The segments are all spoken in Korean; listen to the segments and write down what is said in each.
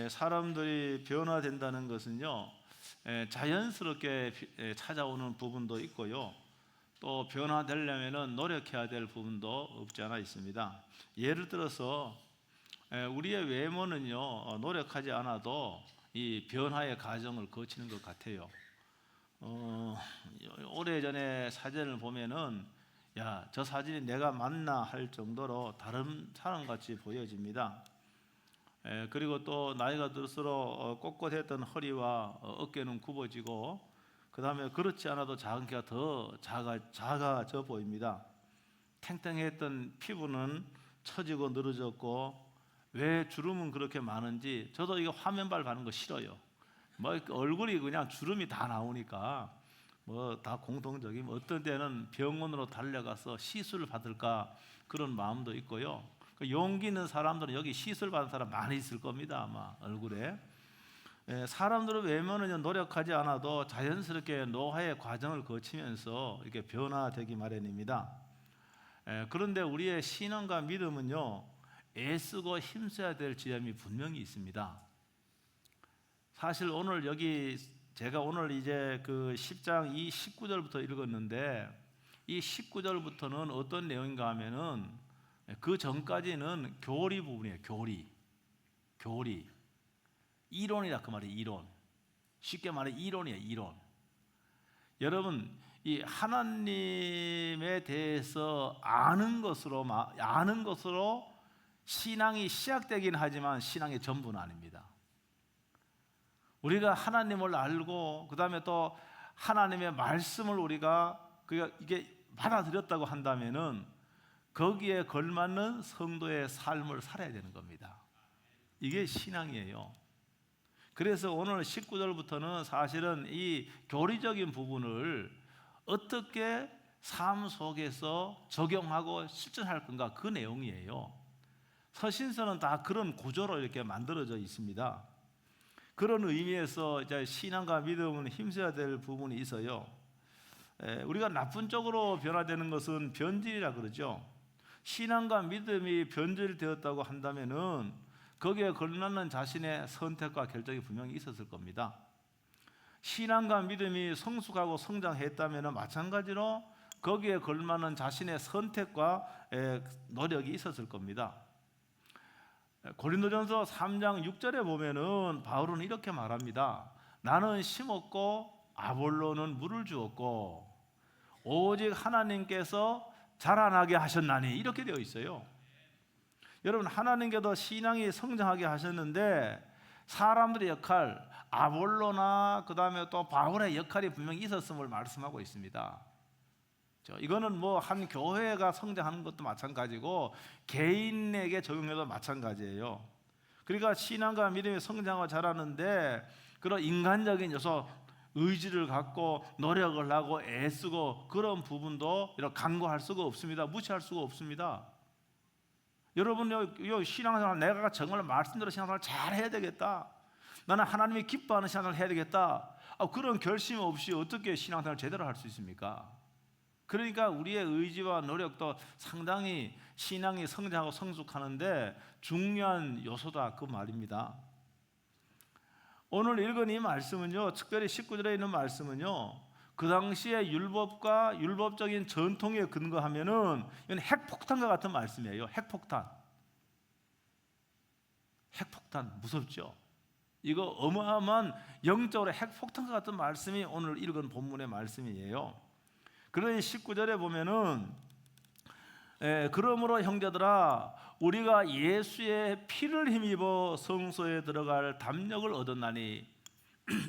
사람들이 변화된다는 것은요, 자연스럽게 찾아오는 부분도 있고요, 또 변화되려면 노력해야 될 부분도 없지 않아 있습니다. 예를 들어서 우리의 외모는요, 노력하지 않아도 이 변화의 과정을 거치는 것 같아요. 오래전에 사진을 보면은 야, 저 사진이 내가 맞나 할 정도로 다른 사람같이 보여집니다. 그리고 또 나이가 들수록 꼿꼿했던 허리와 어깨는 굽어지고, 그 다음에 그렇지 않아도 작은 키가 더 작아져 보입니다. 탱탱했던 피부는 처지고 늘어졌고, 왜 주름은 그렇게 많은지 저도 이거 화면발 바는 거 싫어요. 뭐 얼굴이 그냥 주름이 다 나오니까 뭐 다 공통적인, 어떤 때는 병원으로 달려가서 시술을 받을까 그런 마음도 있고요. 용기 있는 사람들은 여기 시술 받은 사람 많이 있을 겁니다, 아마 얼굴에. 사람들은 외모는 노력하지 않아도 자연스럽게 노화의 과정을 거치면서 이렇게 변화되기 마련입니다. 그런데 우리의 신앙과 믿음은요, 애쓰고 힘써야 될 지점이 분명히 있습니다. 사실 오늘 여기 제가 오늘 이제 그 10장 이 19절부터 읽었는데, 이 19절부터는 어떤 내용인가 하면은 그 전까지는 교리 부분이에요. 교리 이론이라 그 말이에요. 이론. 쉽게 말해 이론이에요. 이론. 여러분, 이 하나님에 대해서 아는 것으로 신앙이 시작되긴 하지만 신앙의 전부는 아닙니다. 우리가 하나님을 알고 그 다음에 또 하나님의 말씀을 우리가 이게 받아들였다고 한다면은 거기에 걸맞는 성도의 삶을 살아야 되는 겁니다. 이게 신앙이에요. 그래서 오늘 19절부터는 사실은 이 교리적인 부분을 어떻게 삶 속에서 적용하고 실천할 건가, 그 내용이에요. 서신서는 다 그런 구조로 이렇게 만들어져 있습니다. 그런 의미에서 이제 신앙과 믿음은 힘써야 될 부분이 있어요. 우리가 나쁜 쪽으로 변화되는 것은 변질이라 그러죠. 신앙과 믿음이 변질되었다고 한다면은 거기에 걸맞는 자신의 선택과 결정이 분명히 있었을 겁니다. 신앙과 믿음이 성숙하고 성장했다면 마찬가지로 거기에 걸맞는 자신의 선택과 노력이 있었을 겁니다. 고린도전서 3장 6절에 보면은 바울은 이렇게 말합니다. 나는 심었고 아볼로는 물을 주었고 오직 하나님께서 자라나게 하셨나니, 이렇게 되어 있어요. 여러분, 하나님께서 신앙이 성장하게 하셨는데 사람들의 역할, 아볼로나 그 다음에 또 바울의 역할이 분명히 있었음을 말씀하고 있습니다. 이거는 뭐 한 교회가 성장하는 것도 마찬가지고 개인에게 적용해도 마찬가지예요. 그러니까 신앙과 믿음이 성장하고 자라는데 그런 인간적인 요소, 의지를 갖고 노력을 하고 애쓰고 그런 부분도 이렇게 간과할 수가 없습니다. 무시할 수가 없습니다. 여러분, 요 신앙생활, 내가 정말 말씀대로 신앙생활 잘 해야 되겠다, 나는 하나님이 기뻐하는 신앙생활을 해야 되겠다, 그런 결심 없이 어떻게 신앙생활을 제대로 할 수 있습니까? 그러니까 우리의 의지와 노력도 상당히 신앙이 성장하고 성숙하는데 중요한 요소다, 그 말입니다. 오늘 읽은 이 말씀은요, 특별히 19절에 있는 말씀은요, 그 당시의 율법과 율법적인 전통에 근거하면은 이건 핵폭탄과 같은 말씀이에요. 핵폭탄 무섭죠? 이거 어마어마한 영적으로 핵폭탄과 같은 말씀이 오늘 읽은 본문의 말씀이에요. 그러니 19절에 보면은 그러므로 형제들아, 우리가 예수의 피를 힘입어 성소에 들어갈 담력을 얻었나니,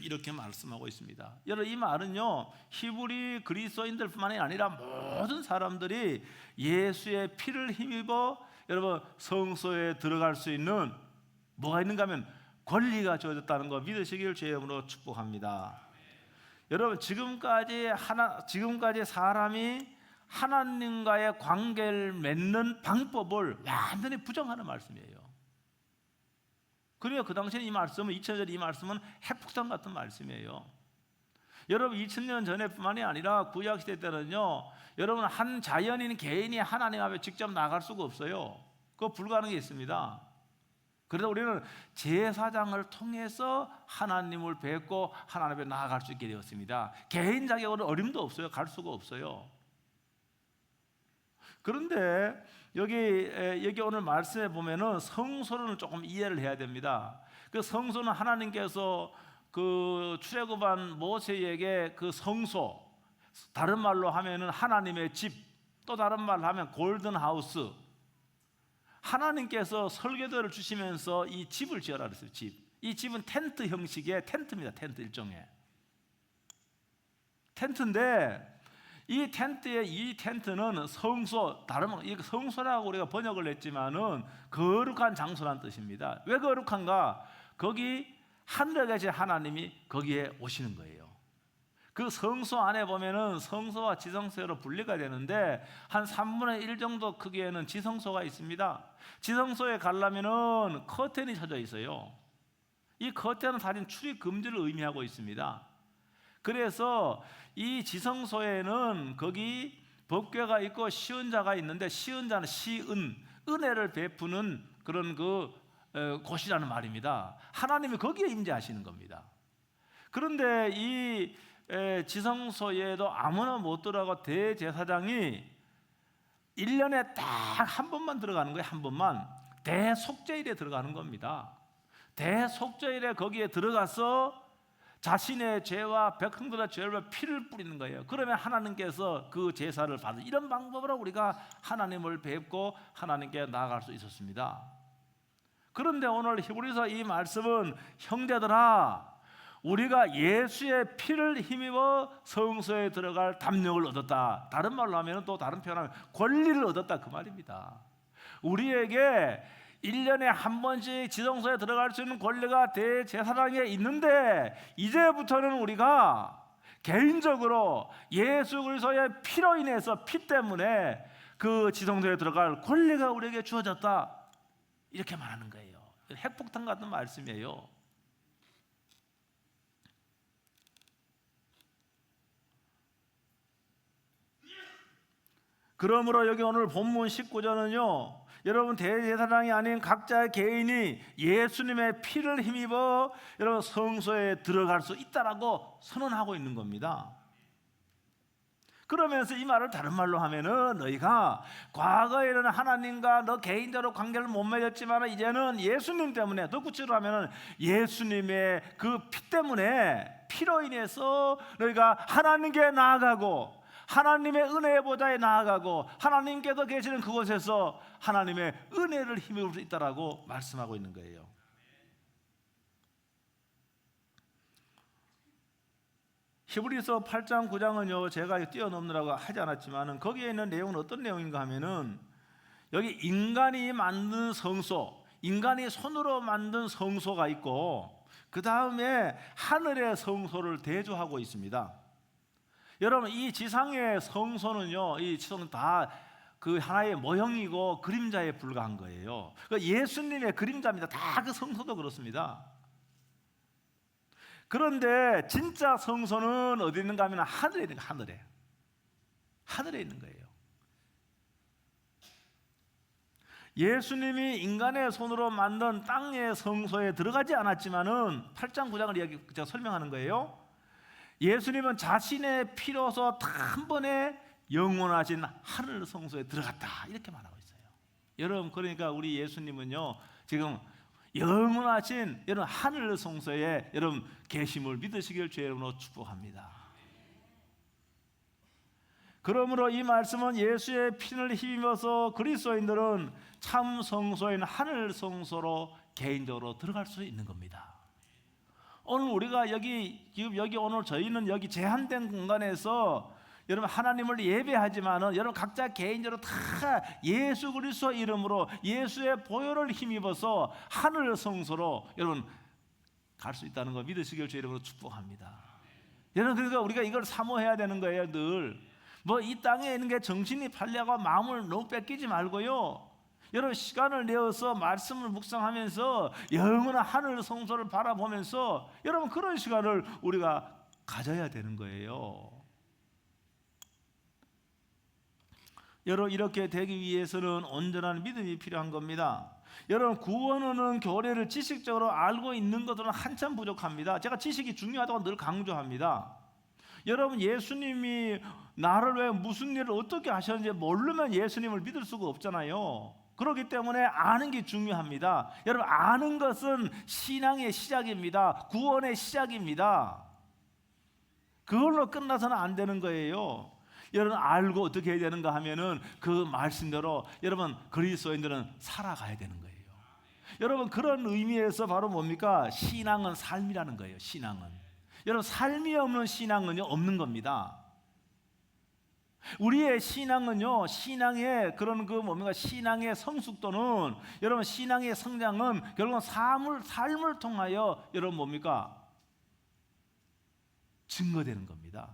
이렇게 말씀하고 있습니다. 여러분, 이 말은요, 히브리 그리스도인들뿐만이 아니라 모든 사람들이 예수의 피를 힘입어 여러분 성소에 들어갈 수 있는 뭐가 있는가 하면 권리가 주어졌다는 거 믿으시길 주의 이름으로 축복합니다. 여러분, 지금까지 사람이 하나님과의 관계를 맺는 방법을 완전히 부정하는 말씀이에요. 그래요. 그 당시에 이 말씀은, 2000년 이 말씀은 핵폭탄 같은 말씀이에요. 여러분, 2000년 전에뿐만이 아니라 구약시대 때는요, 여러분, 한 자연인 개인이 하나님 앞에 직접 나갈 수가 없어요. 그거 불가능했습니다. 그래서 우리는 제사장을 통해서 하나님을 뵙고 하나님 앞에 나아갈 수 있게 되었습니다. 개인 자격으로 어림도 없어요. 갈 수가 없어요. 그런데 여기 오늘 말씀에 보면은 성소를 조금 이해를 해야 됩니다. 그 성소는 하나님께서 그 출애굽한 모세에게 그 성소, 다른 말로 하면은 하나님의 집, 또 다른 말로 하면 골든 하우스, 하나님께서 설계도를 주시면서 이 집을 지어라 그랬어요. 이 집은 텐트 형식의 텐트입니다. 텐트 일종의 텐트인데, 이 텐트는 성소, 다른 이 성소라고 우리가 번역을 했지만은 거룩한 장소란 뜻입니다. 왜 거룩한가? 거기 하늘에 계신 하나님이 거기에 오시는 거예요. 그 성소 안에 보면은 성소와 지성소로 분리가 되는데 한 3분의 1 정도 크기에는 지성소가 있습니다. 지성소에 가려면은 커튼이 쳐져 있어요. 이 커튼은 사실 출입 금지를 의미하고 있습니다. 그래서 이 지성소에는 거기 법궤가 있고 시은자가 있는데, 시은자는 은혜를 베푸는 그런 곳이라는 말입니다. 하나님이 거기에 임재하시는 겁니다. 그런데 이 지성소에도 아무나 못 들어가고 대제사장이 1년에 딱 한 번만 들어가는 거예요. 한 번만. 대속죄일에 들어가는 겁니다. 대속죄일에 거기에 들어가서 자신의 죄와 백성들의 죄를 피를 뿌리는 거예요. 그러면 하나님께서 그 제사를 받는, 이런 방법으로 우리가 하나님을 뵙고 하나님께 나아갈 수 있었습니다. 그런데 오늘 히브리서 이 말씀은, 형제들아, 우리가 예수의 피를 힘입어 성소에 들어갈 담력을 얻었다. 다른 말로 하면, 또 다른 표현하면 권리를 얻었다, 그 말입니다. 우리에게 1년에 한 번씩 지성소에 들어갈 수 있는 권리가 대제사장에 있는데, 이제부터는 우리가 개인적으로 예수 그리스도의 피로 인해서, 피 때문에 그 지성소에 들어갈 권리가 우리에게 주어졌다, 이렇게 말하는 거예요. 핵폭탄 같은 말씀이에요. 그러므로 여기 오늘 본문 19절은요, 여러분 대제사장이 아닌 각자의 개인이 예수님의 피를 힘입어 여러분 성소에 들어갈 수 있다라고 선언하고 있는 겁니다. 그러면서 이 말을 다른 말로 하면은, 너희가 과거에는 하나님과 너 개인적으로 관계를 못 맺었지만 이제는 예수님 때문에, 더 구체로 하면은 예수님의 그 피 때문에, 피로 인해서 너희가 하나님께 나아가고 하나님의 은혜의 보좌에 나아가고 하나님께서 계시는 그곳에서 하나님의 은혜를 힘입을 수 있다라고 말씀하고 있는 거예요. 히브리서 8장 9장은요 제가 뛰어넘느라고 하지 않았지만 거기에 있는 내용은 어떤 내용인가 하면은, 여기 인간이 만든 성소, 인간이 손으로 만든 성소가 있고, 그 다음에 하늘의 성소를 대조하고 있습니다. 여러분, 이 지상의 성소는요, 이 지성은 다 그 하나의 모형이고 그림자에 불과한 거예요. 예수님의 그림자입니다. 다 그 성소도 그렇습니다. 그런데 진짜 성소는 어디 있는가 하면 하늘에 있는 거예요. 하늘에 있는 거예요. 예수님이 인간의 손으로 만든 땅의 성소에 들어가지 않았지만은 8장 9장을 제가 설명하는 거예요. 예수님은 자신의 피로서 한 번에 영원하신 하늘 성소에 들어갔다, 이렇게 말하고 있어요. 여러분, 그러니까 우리 예수님은요 지금 영원하신 여러분 하늘 성소에 여러분 계심을 믿으시길 주의 이름으로 축복합니다. 그러므로 이 말씀은 예수의 피를 힘입어서 그리스도인들은 참 성소인 하늘 성소로 개인적으로 들어갈 수 있는 겁니다. 오늘 우리가 지금 여기 오늘 저희는 여기 제한된 공간에서 여러분 하나님을 예배하지만은 여러분 각자 개인적으로 다 예수 그리스도 이름으로 예수의 보혈을 힘입어서 하늘 성소로 여러분 갈 수 있다는 거 믿으시길 주의 이름으로 축복합니다. 여러분, 그러니까 우리가 이걸 사모해야 되는 거예요. 늘 뭐 이 땅에 있는 게 정신이 팔려고 마음을 너무 뺏기지 말고요, 여러분 시간을 내어서 말씀을 묵상하면서 영원한 하늘 성소를 바라보면서 여러분 그런 시간을 우리가 가져야 되는 거예요. 여러분, 이렇게 되기 위해서는 온전한 믿음이 필요한 겁니다. 여러분, 구원하는 교리를 지식적으로 알고 있는 것들은 한참 부족합니다. 제가 지식이 중요하다고 늘 강조합니다. 여러분, 예수님이 나를 왜 무슨 일을 어떻게 하셨는지 모르면 예수님을 믿을 수가 없잖아요. 그렇기 때문에 아는 게 중요합니다. 여러분, 아는 것은 신앙의 시작입니다. 구원의 시작입니다. 그걸로 끝나서는 안 되는 거예요. 여러분, 알고 어떻게 해야 되는가 하면은 그 말씀대로 여러분 그리스도인들은 살아가야 되는 거예요. 여러분, 그런 의미에서 바로 뭡니까? 신앙은 삶이라는 거예요. 신앙은. 여러분, 삶이 없는 신앙은요, 없는 겁니다. 우리의 신앙은요, 신앙의 그런 뭡니까? 신앙의 성숙도는, 여러분, 신앙의 성장은 결국은 삶을 통하여 여러분 뭡니까? 증거되는 겁니다.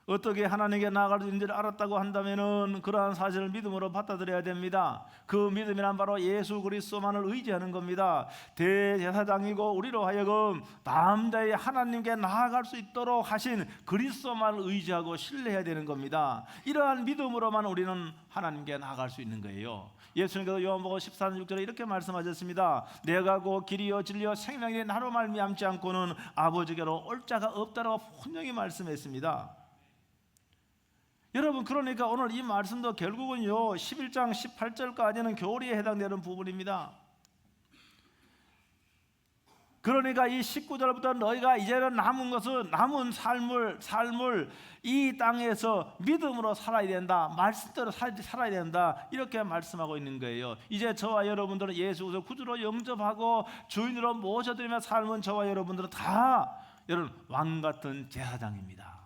어떻게 하나님께 나아갈 수 있는지를 알았다고 한다면은 그러한 사실을 믿음으로 받아들여야 됩니다. 그 믿음이란 바로 예수 그리스도만을 의지하는 겁니다. 대제사장이고 우리로 하여금 담대히 하나님께 나아갈 수 있도록 하신 그리스도만을 의지하고 신뢰해야 되는 겁니다. 이러한 믿음으로만 우리는 하나님께 나아갈 수 있는 거예요. 예수님께서 요한복음 14장 6절에 이렇게 말씀하셨습니다. 내가 곧 길이요 진리요 생명이 나로 말미암지 않고는 아버지께로 올 자가 없다라고 분명히 말씀했습니다. 여러분, 그러니까 오늘 이 말씀도 결국은요 11장 18절까지는 교리에 해당되는 부분입니다. 그러니까 이 19절부터 너희가 이제는 남은 삶을 이 땅에서 믿음으로 살아야 된다, 말씀대로 살아야 된다, 이렇게 말씀하고 있는 거예요. 이제 저와 여러분들은 예수 그리스도 구주로 영접하고 주인으로 모셔드리며 삶은 저와 여러분들은 다 여러분 왕 같은 제사장입니다.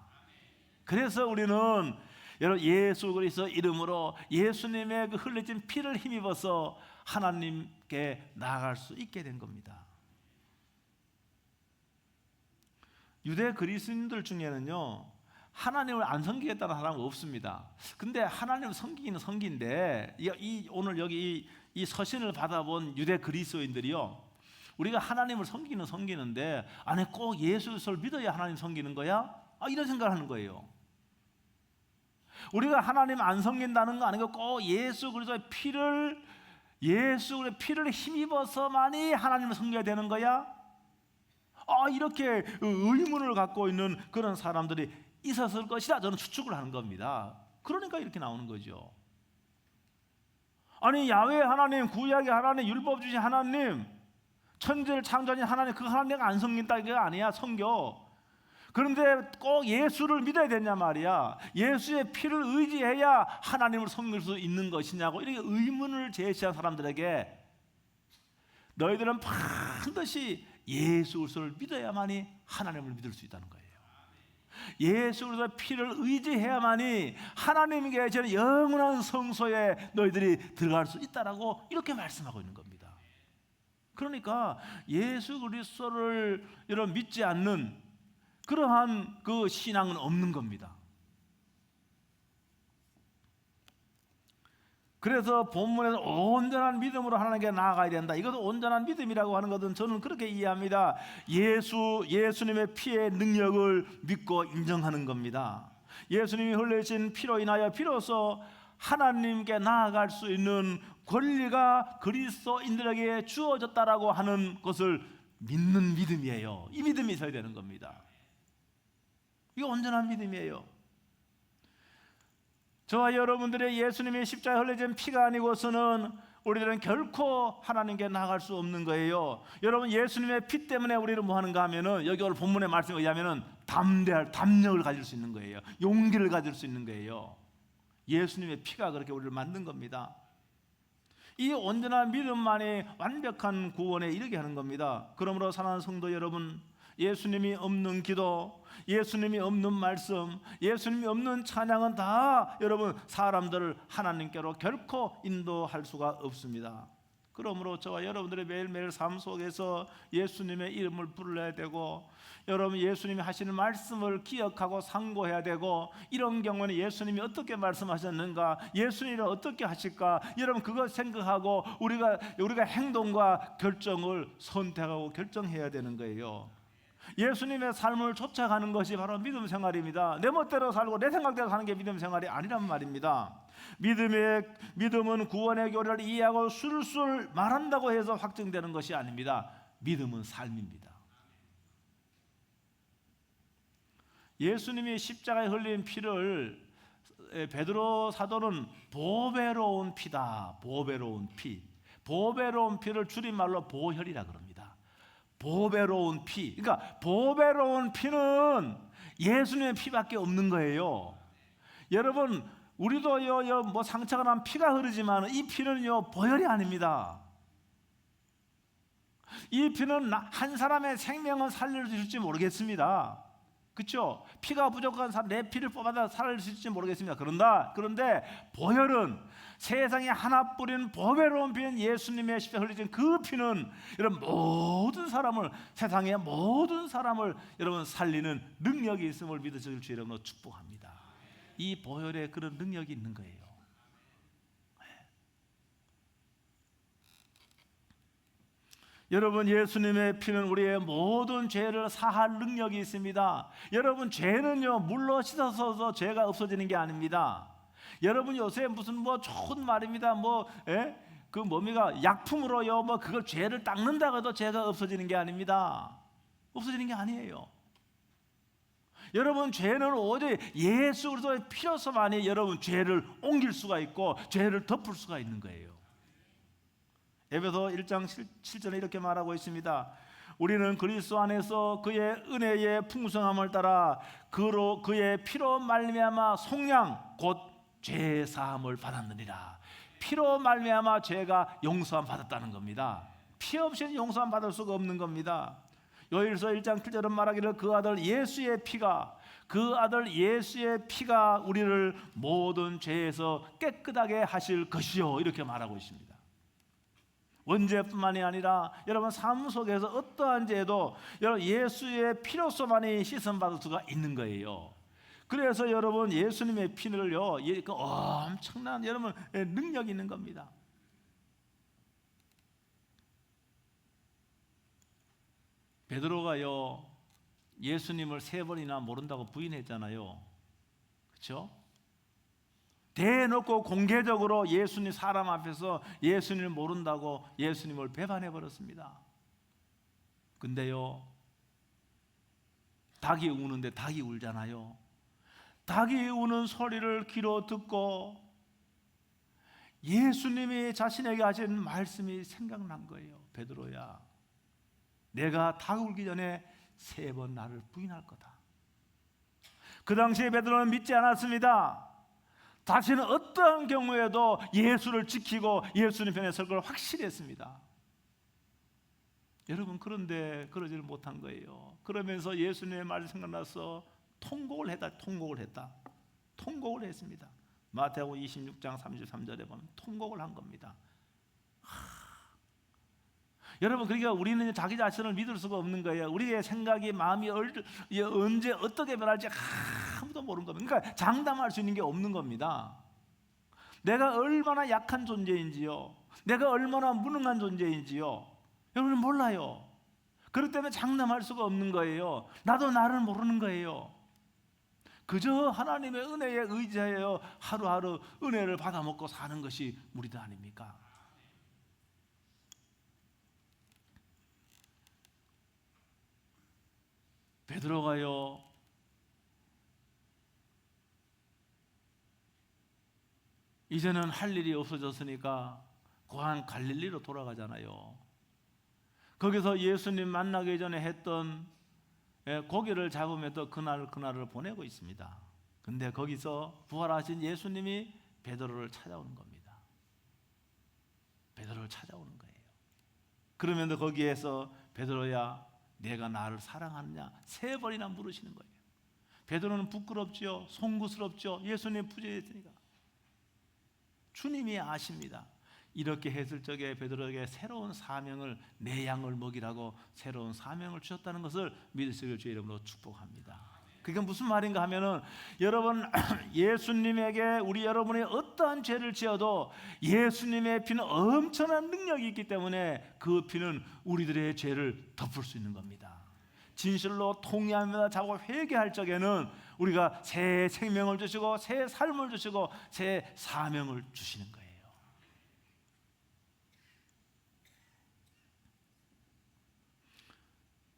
그래서 우리는 여러분 예수 그리스도 이름으로 예수님의 그 흘려진 피를 힘입어서 하나님께 나아갈 수 있게 된 겁니다. 유대 그리스도인들 중에는요 하나님을 안 섬기겠다는 사람은 없습니다. 근데 하나님을 섬기기는 섬기는데 오늘 여기 이 서신을 받아본 유대 그리스도인들이요, 우리가 하나님을 섬기는 섬기는데 안에 꼭 예수 그리스도를 믿어야 하나님 섬기는 거야? 이런 생각을 하는 거예요. 우리가 하나님 안 섬긴다는 거 아니고 꼭 예수 그리스도의 피를 힘입어서만이 하나님을 섬겨야 되는 거야? 이렇게 의문을 갖고 있는 그런 사람들이 있었을 것이다, 저는 추측을 하는 겁니다. 그러니까 이렇게 나오는 거죠. 아니, 야훼 하나님, 구약의 하나님, 율법 주신 하나님, 천지를 창조하신 하나님, 그 하나님 내가 안 섬긴다 이게 아니야. 섬겨. 그런데 꼭 예수를 믿어야 되냐 말이야. 예수의 피를 의지해야 하나님을 섬길 수 있는 것이냐고 이렇게 의문을 제시한 사람들에게 너희들은 반드시 예수 그리스도를 믿어야만이 하나님을 믿을 수 있다는 거예요. 예수 그리스도의 피를 의지해야만이 하나님께 계시는 영원한 성소에 너희들이 들어갈 수 있다라고 이렇게 말씀하고 있는 겁니다. 그러니까 예수 그리스도를 여러분 믿지 않는 그러한 그 신앙은 없는 겁니다. 그래서 본문에서 온전한 믿음으로 하나님께 나아가야 된다. 이것도 온전한 믿음이라고 하는 것은 저는 그렇게 이해합니다. 예수님의 피의 능력을 믿고 인정하는 겁니다. 예수님이 흘리신 피로 인하여 비로소 하나님께 나아갈 수 있는 권리가 그리스도인들에게 주어졌다라고 하는 것을 믿는 믿음이에요. 이 믿음이 있어야 되는 겁니다. 이거 온전한 믿음이에요. 저와 여러분들의 예수님의 십자가에 흘려진 피가 아니고서는 우리들은 결코 하나님께 나아갈 수 없는 거예요. 여러분, 예수님의 피 때문에 우리는 뭐 하는가 하면은 여기 오늘 본문의 말씀에 의하면은 담력을 가질 수 있는 거예요. 용기를 가질 수 있는 거예요. 예수님의 피가 그렇게 우리를 만든 겁니다. 이 온전한 믿음만이 완벽한 구원에 이르게 하는 겁니다. 그러므로 사랑하는 성도 여러분, 예수님이 없는 기도, 예수님이 없는 말씀, 예수님이 없는 찬양은 다 여러분 사람들을 하나님께로 결코 인도할 수가 없습니다. 그러므로 저와 여러분들의 매일매일 삶 속에서 예수님의 이름을 부르어야 되고, 여러분 예수님이 하시는 말씀을 기억하고 상고해야 되고, 이런 경우는 예수님이 어떻게 말씀하셨는가, 예수님은 어떻게 하실까, 여러분 그걸 생각하고 우리가 행동과 결정을 선택하고 결정해야 되는 거예요. 예수님의 삶을 쫓아가는 것이 바로 믿음 생활입니다. 내 멋대로 살고 내 생각대로 사는 게 믿음 생활이 아니란 말입니다. 믿음은 구원의 교리를 이해하고 술술 말한다고 해서 확증되는 것이 아닙니다. 믿음은 삶입니다. 예수님이 십자가에 흘린 피를 베드로 사도는 보배로운 피다. 보배로운 피. 보배로운 피를 줄임말로 보혈이라 그럽니다. 보배로운 피. 그러니까 보배로운 피는 예수님의 피밖에 없는 거예요. 여러분, 우리도요 뭐 상처가 난 피가 흐르지만 이 피는요 보혈이 아닙니다. 이 피는 한 사람의 생명은 살려줄지 모르겠습니다. 그렇죠? 피가 부족한 사람, 내 피를 뽑아다 살릴 수 있을지 모르겠습니다. 그런데 보혈은 세상에 하나뿐인 보배로운 피인 예수님의 십자가 흘리신 그 피는 여러분 모든 사람을, 세상의 모든 사람을 여러분 살리는 능력이 있음을 믿으실 주 여러분을 축복합니다. 이 보혈에 그런 능력이 있는 거예요. 여러분, 예수님의 피는 우리의 모든 죄를 사할 능력이 있습니다. 여러분, 죄는요 물로 씻어서 죄가 없어지는 게 아닙니다. 여러분, 요새 무슨 뭐 좋은 말입니다. 그 뭡니까? 약품으로요 뭐 그걸 죄를 닦는다고 해도 죄가 없어지는 게 아닙니다. 없어지는 게 아니에요. 여러분, 죄는 오직 예수 그리스도의 피로서만이 여러분 죄를 옮길 수가 있고 죄를 덮을 수가 있는 거예요. 에베소 1장 7절에 이렇게 말하고 있습니다. 우리는 그리스도 안에서 그의 은혜의 풍성함을 따라 그의 피로 말미암아 속량 곧 죄 사함을 받았느니라. 피로 말미암아 죄가 용서함 받았다는 겁니다. 피 없이는 용서함 받을 수가 없는 겁니다. 요일서 1장 7절은 말하기를 그 아들 예수의 피가 우리를 모든 죄에서 깨끗하게 하실 것이요 이렇게 말하고 있습니다. 원죄뿐만이 아니라 여러분 삶 속에서 어떠한 죄도 여러분 예수의 피로서만이 씻음받을 수가 있는 거예요. 그래서 여러분 예수님의 피를요 엄청난 여러분 능력이 있는 겁니다. 베드로가요 예수님을 3번이나 모른다고 부인했잖아요. 그렇죠? 대놓고 공개적으로 예수님 사람 앞에서 예수님을 모른다고 예수님을 배반해 버렸습니다. 근데요 닭이 우는데 닭이 울잖아요. 닭이 우는 소리를 귀로 듣고 예수님이 자신에게 하신 말씀이 생각난 거예요. 베드로야, 내가 닭 울기 전에 3번 나를 부인할 거다. 그 당시에 베드로는 믿지 않았습니다. 자신은 어떠한 경우에도 예수를 지키고 예수님 편에 설 걸 확실히 했습니다. 여러분, 그런데 그러지를 못한 거예요. 그러면서 예수님의 말이 생각나서 통곡을 했습니다. 마태복음 26장 33절에 보면 통곡을 한 겁니다. 여러분, 그러니까 우리는 자기 자신을 믿을 수가 없는 거예요. 우리의 생각이, 마음이 언제 어떻게 변할지 아무도 모르는 겁니다. 그러니까 장담할 수 있는 게 없는 겁니다. 내가 얼마나 약한 존재인지요, 내가 얼마나 무능한 존재인지요, 여러분은 몰라요. 그렇기 때문에 장담할 수가 없는 거예요. 나도 나를 모르는 거예요. 그저 하나님의 은혜에 의지하여 하루하루 은혜를 받아 먹고 사는 것이 우리들 아닙니까? 베드로가요 이제는 할 일이 없어졌으니까 고향 갈릴리로 돌아가잖아요. 거기서 예수님 만나기 전에 했던 고기를 잡으면서 그날을 보내고 있습니다. 근데 거기서 부활하신 예수님이 베드로를 찾아오는 겁니다. 베드로를 찾아오는 거예요. 그러면서 거기에서 베드로야, 내가 나를 사랑하느냐 3번이나 물으시는 거예요. 베드로는 부끄럽죠, 송구스럽죠. 예수님 부재했으니까. 주님이 아십니다. 이렇게 했을 적에 베드로에게 새로운 사명을, 내 양을 먹이라고 새로운 사명을 주셨다는 것을 믿으시길 주의 이름으로 축복합니다. 그게 무슨 말인가 하면은, 여러분 예수님에게 우리 여러분이 어떠한 죄를 지어도 예수님의 피는 엄청난 능력이 있기 때문에 그 피는 우리들의 죄를 덮을 수 있는 겁니다. 진실로 통회하며 자고 회개할 적에는 우리가 새 생명을 주시고 새 삶을 주시고 새 사명을 주시는 거예요.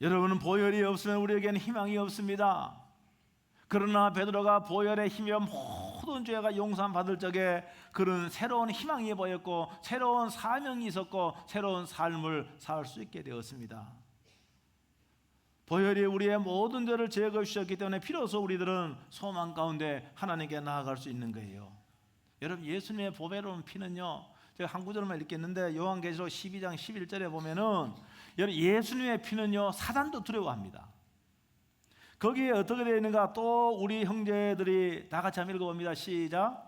여러분은 보혈이 없으면 우리에게는 희망이 없습니다. 그러나 베드로가 보혈의 힘이여 모든 죄가 용서받을 적에 그런 새로운 희망이 보였고 새로운 사명이 있었고 새로운 삶을 살 수 있게 되었습니다. 보혈이 우리의 모든 죄를 제거해 주셨기 때문에 비로소 우리들은 소망 가운데 하나님께 나아갈 수 있는 거예요. 여러분, 예수님의 보배로운 피는요, 제가 한 구절만 읽겠는데 요한계시록 12장 11절에 보면은 예수님의 피는요 사단도 두려워합니다. 거기에 어떻게 되어 있는가? 또 우리 형제들이 다 같이 한번 읽어봅니다. 시작.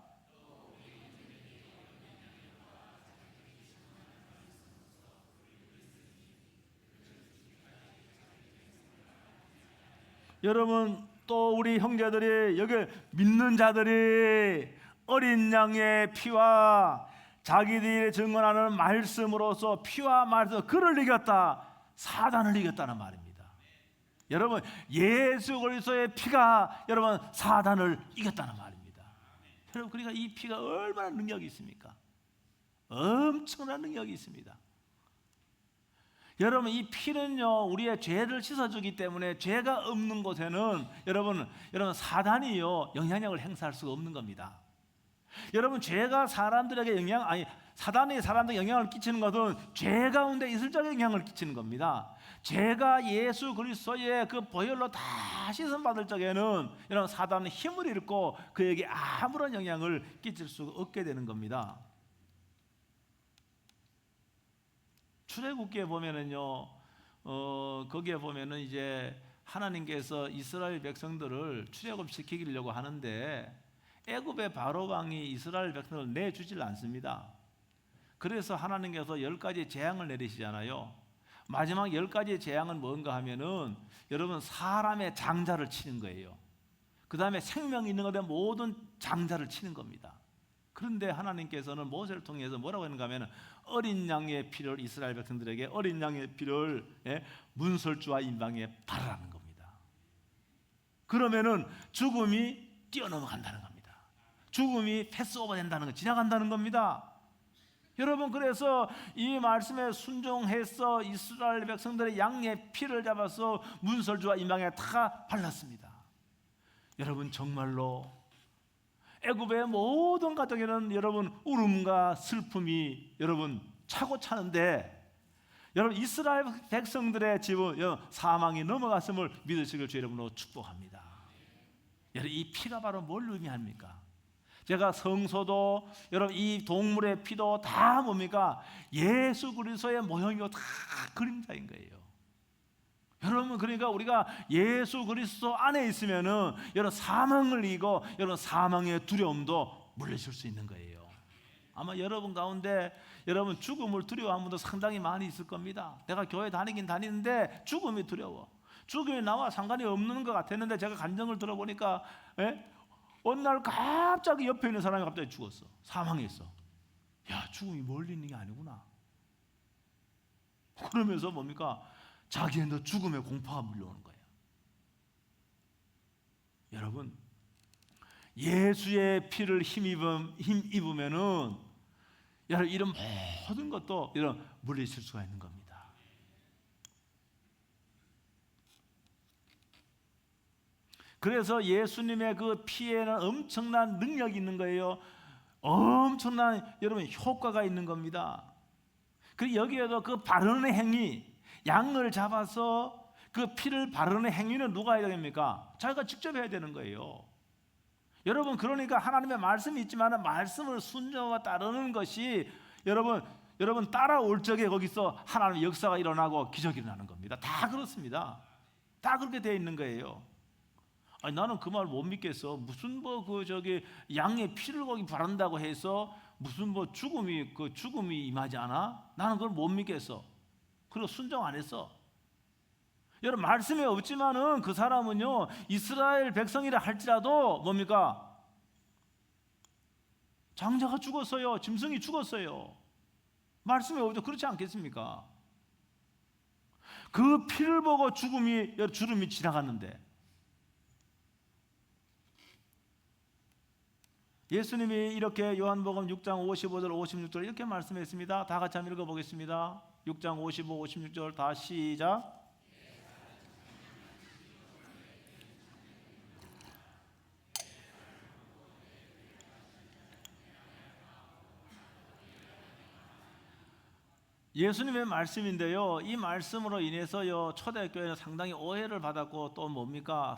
여러분, 또 우리 형제들이, 여기 믿는 자들이 어린 양의 피와 자기들이 증언하는 말씀으로서, 피와 말씀, 그를 이겼다, 사단을 이겼다는 말입니다. 여러분, 예수 그리스도의 피가 여러분 사단을 이겼다는 말입니다. 여러분, 그러니까 이 피가 얼마나 능력이 있습니까? 엄청난 능력이 있습니다. 여러분, 이 피는요 우리의 죄를 씻어주기 때문에 죄가 없는 곳에는 여러분 사단이요 영향력을 행사할 수가 없는 겁니다. 여러분, 죄가 사람들에게 사단이 사람들에게 영향을 끼치는 것은 죄 가운데 있을 적에 영향을 끼치는 겁니다. 죄가 예수 그리스도의 그 보혈로 다 씻음 받을 적에는 여러분 사단은 힘을 잃고 그에게 아무런 영향을 끼칠 수가 없게 되는 겁니다. 출애굽기에 보면은요, 거기에 보면은 이제 하나님께서 이스라엘 백성들을 출애굽시키려고 하는데 애굽의 바로 왕이 이스라엘 백성을 내주질 않습니다. 그래서 하나님께서 10가지 재앙을 내리시잖아요. 마지막 10가지 재앙은 뭔가 하면은 여러분 사람의 장자를 치는 거예요. 그 다음에 생명이 있는 것에 모든 장자를 치는 겁니다. 그런데 하나님께서는 모세를 통해서 뭐라고 했는가 하면 어린 양의 피를, 이스라엘 백성들에게 어린 양의 피를 문설주와 임방에 바르라는 겁니다. 그러면은 죽음이 뛰어넘어간다는 겁니다. 죽음이 패스오버 된다는 거, 지나간다는 겁니다. 여러분, 그래서 이 말씀에 순종해서 이스라엘 백성들의 양의 피를 잡아서 문설주와 임방에 다 발랐습니다. 여러분, 정말로 애굽의 모든 가정에는 여러분 울음과 슬픔이 여러분 차고 차는데, 여러분 이스라엘 백성들의 집은 사망이 넘어갔음을 믿으시길 주 여러분으로 축복합니다. 여러분, 이 피가 바로 뭘 의미합니까? 제가 성소도 여러분 이 동물의 피도 다 뭡니까? 예수 그리스도의 모형이고 다 그림자인 거예요. 여러분, 그러니까 우리가 예수 그리스도 안에 있으면은 여러분 사망을 이기고 여러분 사망의 두려움도 물리칠 수 있는 거예요. 아마 여러분 가운데 여러분 죽음을 두려워하는 분도 상당히 많이 있을 겁니다. 내가 교회 다니긴 다니는데 죽음이 두려워. 죽음이 나와 상관이 없는 것 같았는데 제가 간증을 들어보니까 어느 날 갑자기 옆에 있는 사람이 갑자기 죽었어. 사망했어. 야, 죽음이 멀리 있는 게 아니구나. 그러면서 뭡니까? 자기한테 죽음의 공포가 물려오는 거예요. 여러분, 예수의 피를 힘입으면은 여러분 이런 모든 것도 이런 물리칠 수가 있는 겁니다. 그래서 예수님의 그 피에는 엄청난 능력이 있는 거예요. 엄청난 여러분 효과가 있는 겁니다. 그리고 여기에도 그 바르는 행위, 양을 잡아서 그 피를 바르는 행위는 누가 해야 됩니까? 자기가 직접 해야 되는 거예요. 여러분, 그러니까 하나님의 말씀이 있지만 말씀을 순종하고 따르는 것이 여러분 따라올 적에 거기서 하나님의 역사가 일어나고 기적이 일어나는 겁니다. 다 그렇습니다. 다 그렇게 되어 있는 거예요. 아니, 나는 그 말 못 믿겠어. 무슨 양의 피를 거기 바른다고 해서 무슨 죽음이 임하지 않아? 나는 그걸 못 믿겠어. 그리고 순종 안 했어. 여러분, 말씀이 없지만은 그 사람은요 이스라엘 백성이라 할지라도 뭡니까? 장자가 죽었어요. 짐승이 죽었어요. 말씀이 없죠. 그렇지 않겠습니까? 그 피를 보고 주름이 지나갔는데 예수님이 이렇게 요한복음 6장 55절 56절 이렇게 말씀했습니다. 다 같이 한번 읽어보겠습니다. 6장 55, 56절 다 시작. 예수님의 말씀인데요, 이 말씀으로 인해서요 초대교회는 상당히 오해를 받았고 또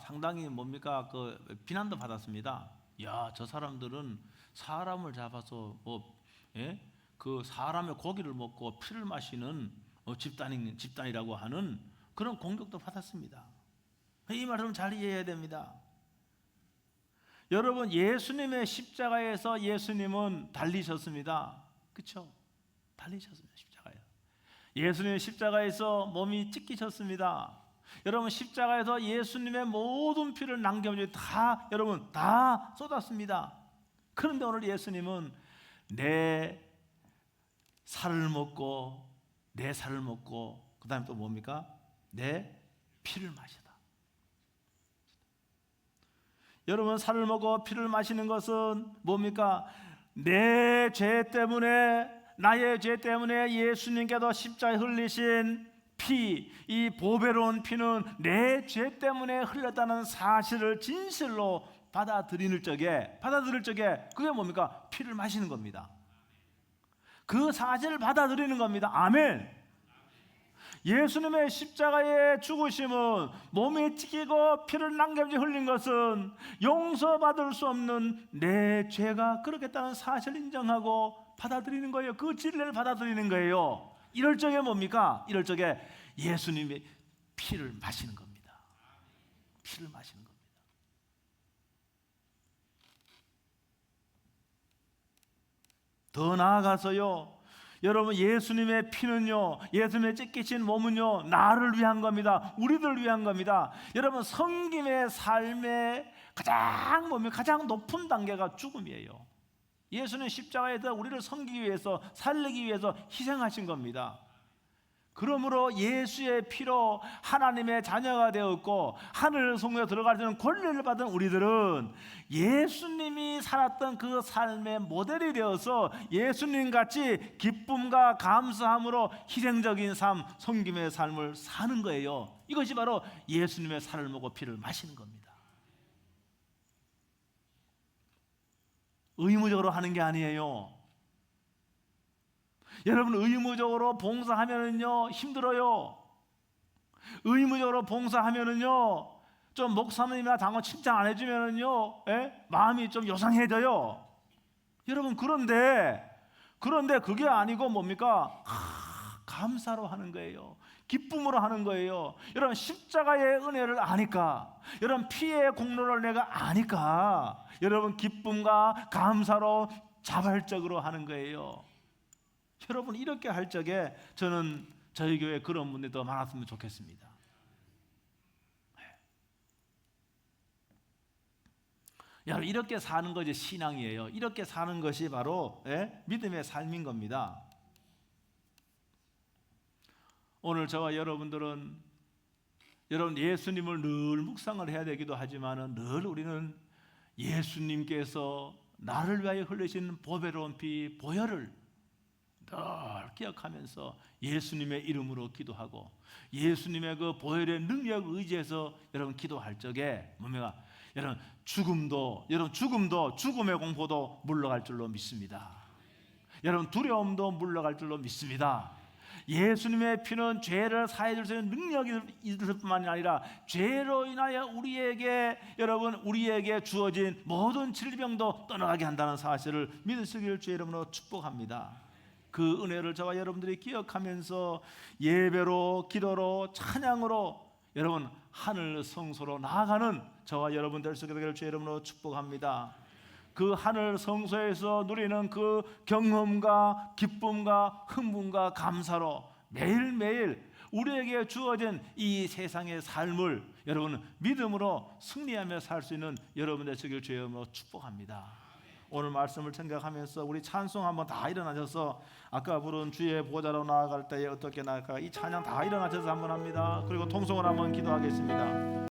상당히 그 비난도 받았습니다. 야, 저 사람들은 사람을 잡아서 그 사람의 고기를 먹고 피를 마시는 집단이라고 하는 그런 공격도 받았습니다. 이 말씀을 잘 이해해야 됩니다. 여러분, 예수님의 십자가에서 예수님은 달리셨습니다. 그렇죠? 달리셨습니다. 십자가에. 예수님의 십자가에서 몸이 찢기셨습니다. 여러분, 십자가에서 예수님의 모든 피를 남겨주고 여러분 다 쏟았습니다. 그런데 오늘 예수님은 내 살을 먹고 그 다음에 또 뭡니까? 내 피를 마시다. 여러분, 살을 먹고 피를 마시는 것은 뭡니까? 내 죄 때문에, 나의 죄 때문에 예수님께서 십자가에 흘리신 피, 이 보배로운 피는 내 죄 때문에 흘렸다는 사실을 진실로 받아들일 적에 그게 뭡니까? 피를 마시는 겁니다. 그 사실을 받아들이는 겁니다. 아멘. 예수님의 십자가의 죽으심은 몸에 찢기고 피를 남김없이 흘린 것은 용서받을 수 없는 내 죄가 그렇겠다는 사실을 인정하고 받아들이는 거예요. 그 진리를 받아들이는 거예요. 이럴 적에 뭡니까? 이럴 적에 예수님의 피를 마시는 겁니다. 피를 마시는 겁니다. 더 나아가서요, 여러분, 예수님의 피는요, 예수님의 찢기신 몸은요, 나를 위한 겁니다. 우리들을 위한 겁니다. 여러분, 섬김의 삶의 가장 높은 단계가 죽음이에요. 예수는 십자가에서 우리를 섬기기 위해서, 살리기 위해서 희생하신 겁니다. 그러므로 예수의 피로 하나님의 자녀가 되었고 하늘 성소에 들어가는 권리를 받은 우리들은 예수님이 살았던 그 삶의 모델이 되어서 예수님같이 기쁨과 감사함으로 희생적인 삶, 섬김의 삶을 사는 거예요. 이것이 바로 예수님의 살을 먹고 피를 마시는 겁니다. 의무적으로 하는 게 아니에요. 여러분, 의무적으로 봉사하면은요 힘들어요. 의무적으로 봉사하면은요 좀 목사님이나 장로 칭찬 안 해주면은요 마음이 좀 요상해져요. 여러분, 그런데 그게 아니고 뭡니까? 감사로 하는 거예요. 기쁨으로 하는 거예요. 여러분, 십자가의 은혜를 아니까, 여러분 피의 공로를 내가 아니까, 여러분 기쁨과 감사로 자발적으로 하는 거예요. 여러분, 이렇게 할 적에 저는 저희 교회에 그런 분들이 더 많았으면 좋겠습니다. 여러분, 이렇게 사는 것이 신앙이에요. 이렇게 사는 것이 바로 믿음의 삶인 겁니다. 오늘 저와 여러분들은 여러분 예수님을 늘 묵상을 해야 되기도 하지만 늘 우리는 예수님께서 나를 위하여 흘리신 보배로운 피 보혈을 늘 기억하면서 예수님의 이름으로 기도하고 예수님의 그 보혈의 능력 의지해서 여러분 기도할 적에 뭡니까? 여러분 죽음도 죽음의 공포도 물러갈 줄로 믿습니다. 여러분 두려움도 물러갈 줄로 믿습니다. 예수님의 피는 죄를 사해 줄 수 있는 능력이 있을 뿐만이 아니라 죄로 인하여 우리에게 주어진 모든 질병도 떠나가게 한다는 사실을 믿으시길 주의 이름으로 축복합니다. 그 은혜를 저와 여러분들이 기억하면서 예배로, 기도로, 찬양으로 여러분 하늘 성소로 나아가는 저와 여러분 될 수 있게 되기를 주의 이름으로 축복합니다. 그 하늘 성소에서 누리는 그 경험과 기쁨과 흥분과 감사로 매일매일 우리에게 주어진 이 세상의 삶을 여러분 믿음으로 승리하며 살 수 있는 여러분 되시길 주의 이름으로 축복합니다. 오늘 말씀을 생각하면서 우리 찬송 한번 다 일어나셔서 아까 부른 주의 보좌로 나아갈 때에 어떻게 나갈까 이 찬양 다 일어나셔서 한번 합니다. 그리고 통성을 한번 기도하겠습니다.